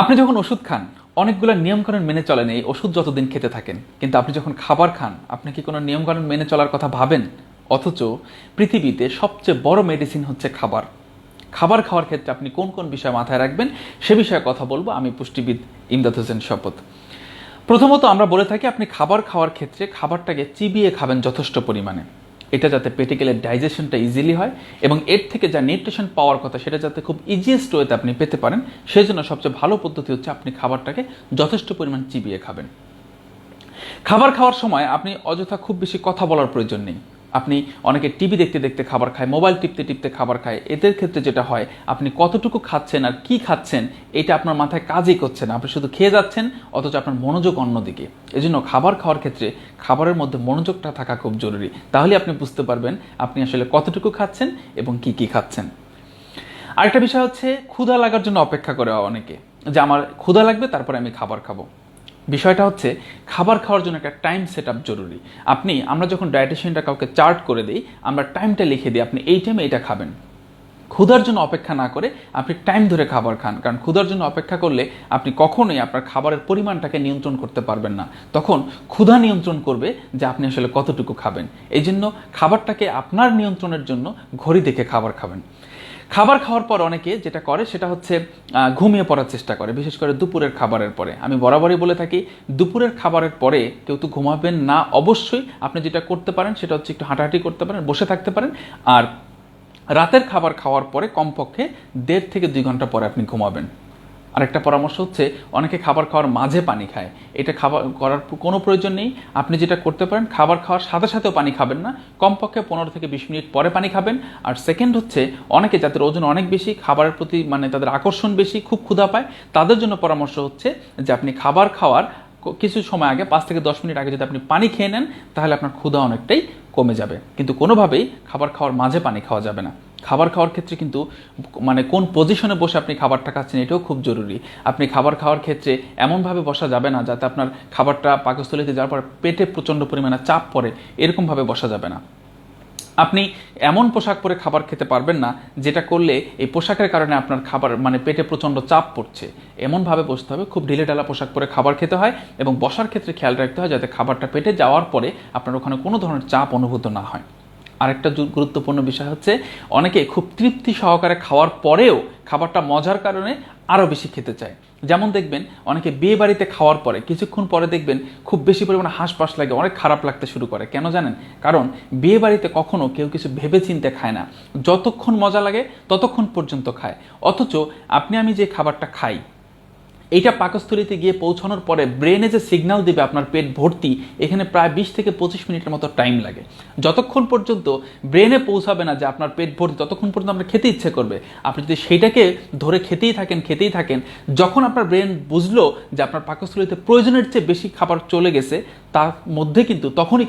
আপনি যখন ওষুধ খান অনেকগুলো নিয়মকানুন মেনে চলেন এই ওষুধ যতদিন খেতে থাকেন, কিন্তু আপনি যখন খাবার খান আপনি কি কোনো নিয়মকানুন মেনে চলার কথা ভাবেন? অথচ পৃথিবীতে সবচেয়ে বড় মেডিসিন হচ্ছে খাবার। খাবার খাওয়ার ক্ষেত্রে আপনি কোন কোন বিষয় মাথায় রাখবেন সে বিষয়ে কথা বলবো আমি, পুষ্টিবিদ ইমদাদ হোসেন শপথ। প্রথমত আমরা বলে থাকি আপনি খাবার খাওয়ার ক্ষেত্রে খাবারটাকে চিবিয়ে খাবেন যথেষ্ট পরিমাণে, এটা যাতে পেটে গেলে ডাইজেশনটা ইজিলি হয় এবং এর থেকে যা নিউট্রিশন পাওয়ার কথা সেটা যাতে খুব ইজিয়েস্ট ওয়েতে আপনি পেতে পারেন, সেই জন্য সবচেয়ে ভালো পদ্ধতি হচ্ছে আপনি খাবারটাকে যথেষ্ট পরিমাণ চিবিয়ে খাবেন। খাবার খাওয়ার সময় আপনি অযথা খুব বেশি কথা বলার প্রয়োজন নেই। আপনি অনেকে টিভি দেখতে দেখতে খাবার খায়, মোবাইল টিপতে টিপতে খাবার খায়, এদের ক্ষেত্রে যেটা হয় আপনি কতটুকু খাচ্ছেন আর কি খাচ্ছেন এটা আপনার মাথায় কাজই করছে না, আপনি শুধু খেয়ে যাচ্ছেন অথচ আপনার মনোযোগ অন্যদিকে। এজন্য খাবার খাওয়ার ক্ষেত্রে খাবারের মধ্যে মনোযোগটা থাকা খুব জরুরি, তাহলে আপনি বুঝতে পারবেন আপনি আসলে কতটুকু খাচ্ছেন এবং কি কি খাচ্ছেন। আরেকটা বিষয় হচ্ছে ক্ষুধা লাগার জন্য অপেক্ষা করে অনেকে, যে আমার ক্ষুধা লাগবে তারপরে আমি খাবার খাবো। বিষয়টা হচ্ছে খাবার খাওয়ার জন্য একটা টাইম সেট আপ জরুরি। আমরা যখন ডায়েটিশিয়ানটা কাউকে চার্ট করে দিই, আমরা টাইমটা লিখে দিই আপনি এই টাইমে এটা খাবেন। ক্ষুধার জন্য অপেক্ষা না করে আপনি টাইম ধরে খাবার খান, কারণ ক্ষুধার জন্য অপেক্ষা করলে আপনি কখনোই আপনার খাবারের পরিমাণটাকে নিয়ন্ত্রণ করতে পারবেন না, তখন ক্ষুধা নিয়ন্ত্রণ করবে যে আপনি আসলে কতটুকু খাবেন। এই জন্য খাবারটাকে আপনার নিয়ন্ত্রণের জন্য ঘড়ি দেখে খাবার খাবেন। খাবার খাওয়ার পর অনেকে যেটা করে সেটা হচ্ছে ঘুমিয়ে পড়ার চেষ্টা করে, বিশেষ করে দুপুরের খাবারের পরে। আমি বরাবরই বলে থাকি দুপুরের খাবারের পরে কেউ তো ঘুমাবেন না। অবশ্যই আপনি যেটা করতে পারেন সেটা হচ্ছে একটু হাঁটাহাঁটি করতে পারেন, বসে থাকতে পারেন, আর রাতের খাবার খাওয়ার পরে কমপক্ষে 1.5 থেকে 2 ঘন্টা পরে আপনি ঘুমাবেন। আরেকটা পরামর্শ হচ্ছে অনেকে খাবার খাওয়ার মাঝে পানি খায়, এটা খাবার করার কোনো প্রয়োজন নেই। আপনি যেটা করতে পারেন খাবার খাওয়ার সাথে সাথেও পানি খাবেন না, কমপক্ষে 15 থেকে 20 মিনিট পরে পানি খাবেন। আর সেকেন্ড হচ্ছে অনেকে যাদের ওজন অনেক বেশি, খাবারের প্রতি তাদের আকর্ষণ বেশি, খুব ক্ষুধা পায়, তাদের জন্য পরামর্শ হচ্ছে যে আপনি খাবার খাওয়ার কিছু সময় আগে 5 থেকে 10 মিনিট আগে যদি আপনি পানি খেয়ে নেন তাহলে আপনার ক্ষুধা অনেকটাই কমে যাবে। কিন্তু কোনোভাবেই খাবার খাওয়ার মাঝে পানি খাওয়া যাবে না। খাবার খাওয়ার ক্ষেত্রে কিন্তু কোন পজিশনে বসে আপনি খাবারটা খাচ্ছেন এটাও খুব জরুরি। আপনি খাবার খাওয়ার ক্ষেত্রে এমনভাবে বসা যাবে না যাতে আপনার খাবারটা পাকস্থলীতে যাওয়ার পর পেটে প্রচণ্ড পরিমাণে চাপ পড়ে, এরকমভাবে বসা যাবে না। আপনি এমন পোশাক পরে খাবার খেতে পারবেন না যেটা করলে এই পোশাকের কারণে আপনার খাবার পেটে প্রচণ্ড চাপ পড়ছে। এমনভাবে বসতে হবে, খুব ঢিলেঢালা পোশাক পরে খাবার খেতে হয় এবং বসার ক্ষেত্রে খেয়াল রাখতে হয় যাতে খাবারটা পেটে যাওয়ার পরে আপনার ওখানে কোনো ধরনের চাপ অনুভূত না হয়। আরেকটা গুরুত্বপূর্ণ বিষয় হচ্ছে অনেকে খুব তৃপ্তি সহকারে খাওয়ার পরেও খাবারটা মজার কারণে আরও বেশি খেতে চায়। যেমন দেখবেন অনেকে বিয়ে বাড়িতে খাওয়ার পরে কিছুক্ষণ পরে দেখবেন খুব বেশি পরিমাণে হাঁসফাঁস লাগে, অনেক খারাপ লাগতে শুরু করে। কেন জানেন? কারণ বিয়ে বাড়িতে কখনো কেউ কিছু ভেবে চিন্তে খায় না, যতক্ষণ মজা লাগে ততক্ষণ পর্যন্ত খায়। অথচ আমি যে খাবারটা খাই এইটা পাকস্থলীতে গিয়ে পৌঁছানোর পরে ব্রেনে যে সিগন্যাল দিবে আপনার পেট ভর্তি, এখানে প্রায় 20 থেকে 25 মিনিটের মতো টাইম লাগে। যতক্ষণ পর্যন্ত ব্রেনে পৌঁছাবে না যে আপনার পেট ভর্তি ততক্ষণ পর্যন্ত আপনার খেতে ইচ্ছে করবে। আপনি যদি সেইটাকে ধরে খেতেই থাকেন, যখন আপনার ব্রেন বুঝলো যে আপনার পাকস্থলীতে প্রয়োজনের চেয়ে বেশি খাবার চলে গেছে, তার মধ্যে তখনই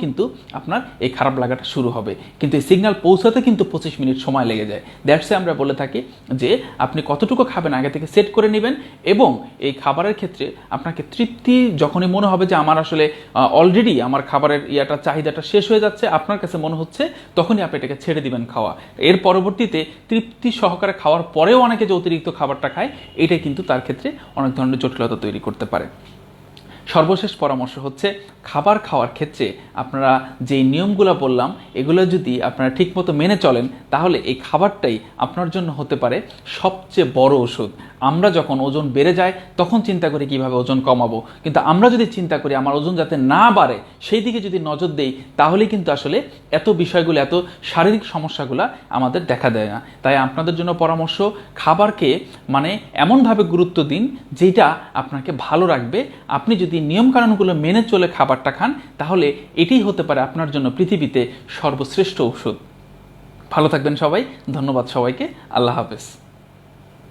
আপনার এই খারাপ লাগাটা শুরু হবে। কিন্তু এই সিগন্যাল পৌঁছাতে 25 মিনিট সময় লেগে যায়। দ্যাটস আমরা বলে থাকি যে আপনি কতটুকু খাবেন আগে থেকে সেট করে নেবেন, এবং এই খাবারের ক্ষেত্রে আপনাকে তৃপ্তি যখনই মনে হবে যে আমার আসলে অলরেডি আমার খাবারের চাহিদাটা শেষ হয়ে যাচ্ছে, আপনার কাছে মনে হচ্ছে, তখনই আপনি এটাকে ছেড়ে দিবেন খাওয়া। এর পরবর্তীতে তৃপ্তি সহকারে খাওয়ার পরেও অনেকে যে অতিরিক্ত খাবারটা খায়, এটাই তার ক্ষেত্রে অনেক ধরনের জটিলতা তৈরি করতে পারে। সর্বশেষ পরামর্শ হচ্ছে খাবার খাওয়ার ক্ষেত্রে আপনারা যেই নিয়মগুলো বললাম এগুলো যদি আপনারা ঠিকমতো মেনে চলেন তাহলে এই খাবারটাই আপনার জন্য হতে পারে সবচেয়ে বড় ওষুধ। আমরা যখন ওজন বেড়ে যায় তখন চিন্তা করি কিভাবে ওজন কমাবো, কিন্তু আমরা যদি চিন্তা করি আমার ওজন যাতে না বাড়ে সেই দিকে যদি নজর দেই তাহলে আসলে এত বিষয়গুলো, এত শারীরিক সমস্যাগুলো আমাদের দেখা দেয় না। তাই আপনাদের জন্য পরামর্শ, খাবারকে এমনভাবে গুরুত্ব দিন যেটা আপনাকে ভালো রাখবে। আপনি যদি নিয়মকানুনগুলো মেনে চলে খাবারটা খান তাহলে এটাই হতে পারে আপনার জন্য পৃথিবীতে সর্বশ্রেষ্ঠ ওষুধ। ভালো থাকবেন সবাই, ধন্যবাদ সবাইকে, আল্লাহ হাফেজ।